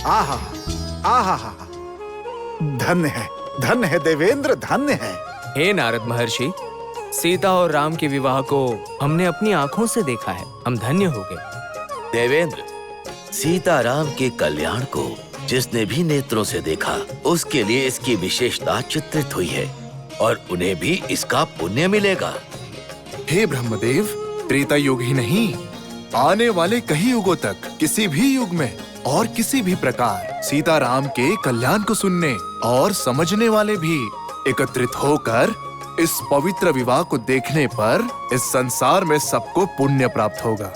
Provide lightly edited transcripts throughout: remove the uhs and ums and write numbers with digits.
आहा, आहा, धन्य है देवेंद्र, धन्य है। हे नारद महर्षि, सीता और राम के विवाह को हमने अपनी आंखों से देखा है, हम धन्य हो गए। देवेंद्र, सीता राम के कल्याण को जिसने भी नेत्रों से देखा, उसके लिए इसकी विशेषता चित्रित हुई है और उन्हें भी इसका पुण्य मिलेगा। हे ब्रह्मदेव, त्रेता युग ही नहीं, आने वाले कई युगों तक किसी भी युग में और किसी भी प्रकार सीता राम के कल्याण को सुनने और समझने वाले भी एकत्रित होकर इस पवित्र विवाह को देखने पर इस संसार में सबको पुण्य प्राप्त होगा।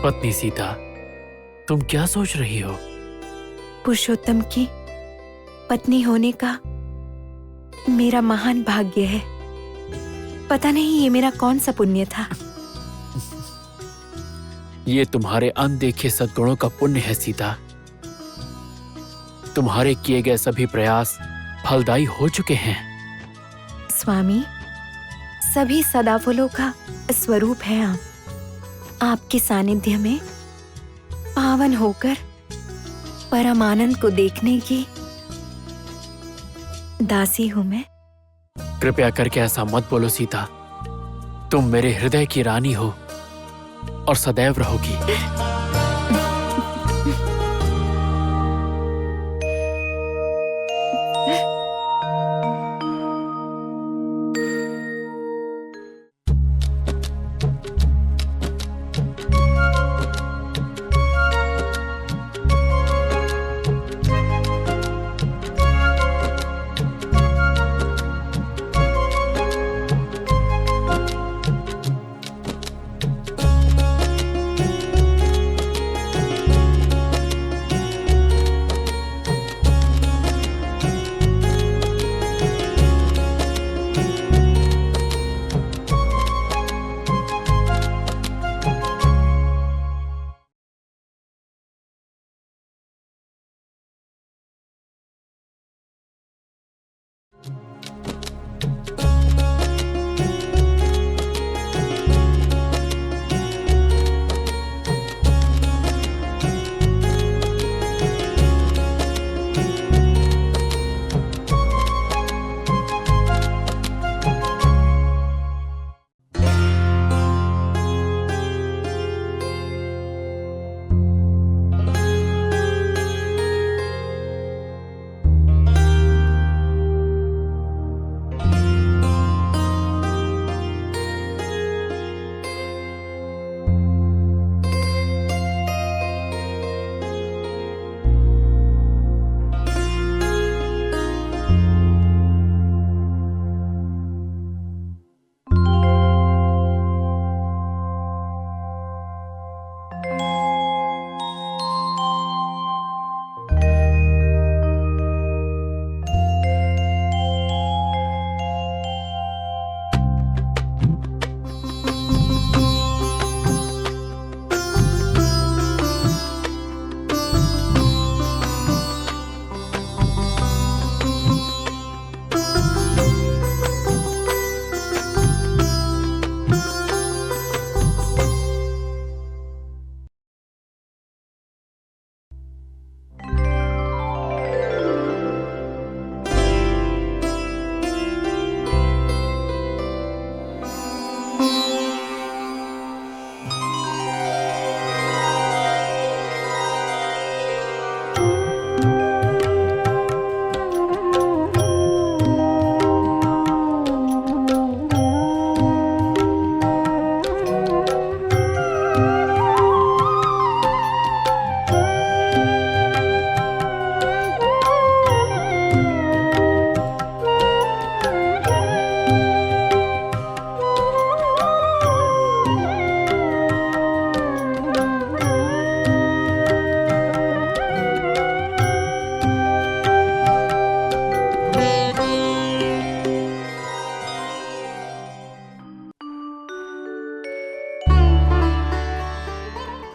पत्नी सीता, तुम क्या सोच रही हो? पुरुषोत्तम की पत्नी होने का मेरा महान भाग्य है। पता नहीं ये मेरा कौन सा पुण्य था। ये तुम्हारे अनदेखे सद्गुणों का पुण्य है सीता। तुम्हारे किए गए सभी प्रयास फलदायी हो चुके हैं। स्वामी, सभी सदाफुलों का स्वरूप है आप। आपके सानिध्य में पावन होकर परम आनंद को देखने की दासी हूं मैं। कृपया करके ऐसा मत बोलो सीता। तुम मेरे हृदय की रानी हो और सदैव रहोगी।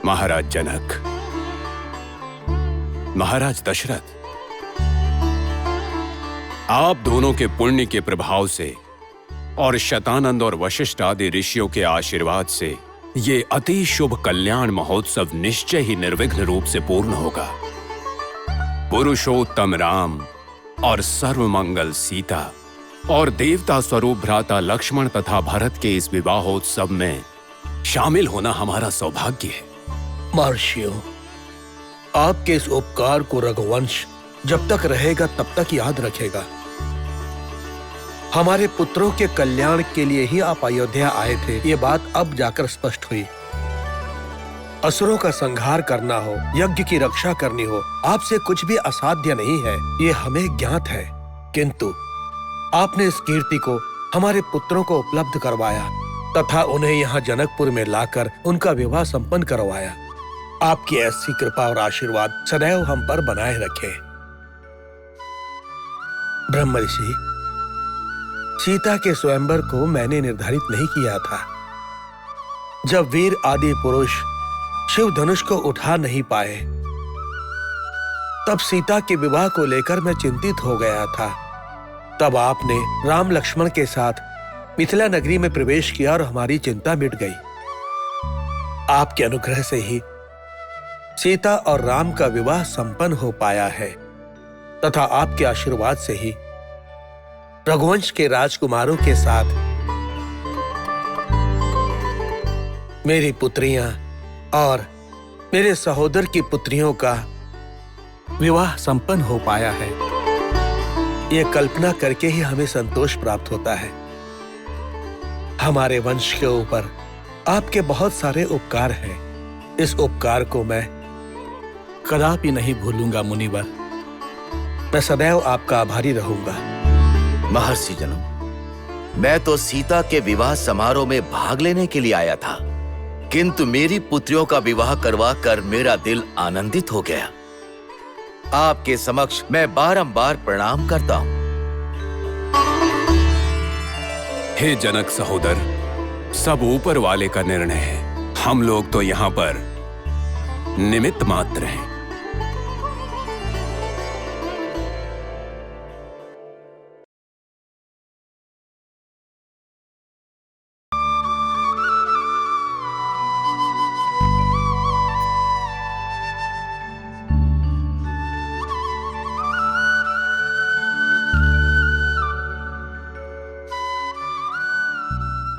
महाराज जनक, महाराज दशरथ, आप दोनों के पुण्य के प्रभाव से और शतानंद और वशिष्ठ आदि ऋषियों के आशीर्वाद से ये अति शुभ कल्याण महोत्सव निश्चय ही निर्विघ्न रूप से पूर्ण होगा। पुरुषोत्तम राम और सर्वमंगल सीता और देवता स्वरूप भ्राता लक्ष्मण तथा भरत के इस विवाहोत्सव में शामिल होना हमारा सौभाग्य है। महर्षियों, आपके इस उपकार को रघुवंश जब तक रहेगा तब तक याद रखेगा। हमारे पुत्रों के कल्याण के लिए ही आप अयोध्या आए थे, ये बात अब जाकर स्पष्ट हुई। असुरों का संहार करना हो, यज्ञ की रक्षा करनी हो, आपसे कुछ भी असाध्य नहीं है, ये हमें ज्ञात है। किंतु आपने इस कीर्ति को हमारे पुत्रों को उपलब्ध करवाया, तथा उन्हें यहाँ जनकपुर में लाकर उनका विवाह संपन्न करवाया। आपकी ऐसी कृपा और आशीर्वाद सदैव हम पर बनाए रखे। ब्रह्म ऋषि, सीता के स्वयंवर को मैंने निर्धारित नहीं किया था। जब वीर आदि पुरुष शिव धनुष को उठा नहीं पाए, तब सीता के विवाह को लेकर मैं चिंतित हो गया था। तब आपने राम लक्ष्मण के साथ मिथिला नगरी में प्रवेश किया और हमारी चिंता मिट गई। आपके अनुग्रह से ही सीता और राम का विवाह संपन्न हो पाया है तथा आपके आशीर्वाद से ही रघुवंश के राजकुमारों के साथ मेरी पुत्रियां और मेरे सहोदर की पुत्रियों का विवाह संपन्न हो पाया है। यह कल्पना करके ही हमें संतोष प्राप्त होता है। हमारे वंश के ऊपर आपके बहुत सारे उपकार हैं। इस उपकार को मैं कदापि नहीं भूलूंगा मुनिवर। मैं सदैव आपका आभारी रहूंगा। महर्षि जनम, मैं तो सीता के विवाह समारोह में भाग लेने के लिए आया था, किंतु मेरी पुत्रियों का विवाह करवा कर मेरा दिल आनंदित हो गया। आपके समक्ष मैं बारंबार प्रणाम करता हूँ। हे जनक सहोदर, सब ऊपर वाले का निर्णय है। हम लोग तो यहाँ पर निमित्त मात्र हैं।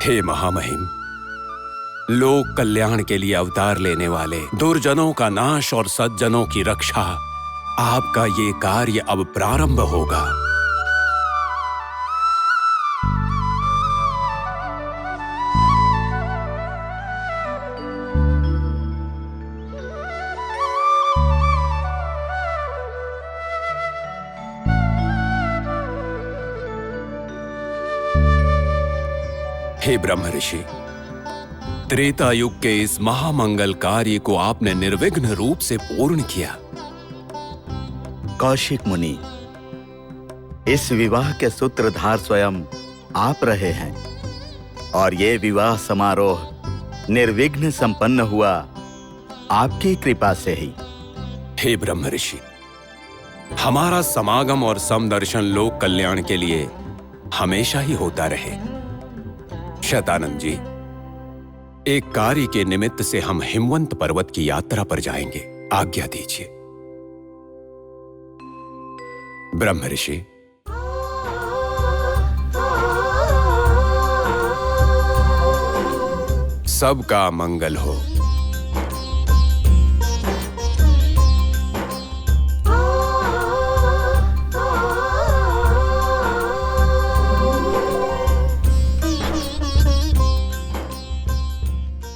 हे महामहिम, लोक कल्याण के लिए अवतार लेने वाले दुर्जनों का नाश और सज्जनों की रक्षा, आपका ये कार्य अब प्रारंभ होगा। हे ब्रह्म ऋषि, त्रेता युग के इस महामंगल कार्य को आपने निर्विघ्न रूप से पूर्ण किया। कौशिक मुनि, इस विवाह के सूत्रधार स्वयं आप रहे हैं और ये विवाह समारोह निर्विघ्न संपन्न हुआ आपकी कृपा से ही। हे ब्रह्म ऋषि, हमारा समागम और समदर्शन लोक कल्याण के लिए हमेशा ही होता रहे। शतानंद जी, एक कार्य के निमित्त से हम हिमवंत पर्वत की यात्रा पर जाएंगे, आज्ञा दीजिए। ब्रह्म ऋषि, सबका मंगल हो।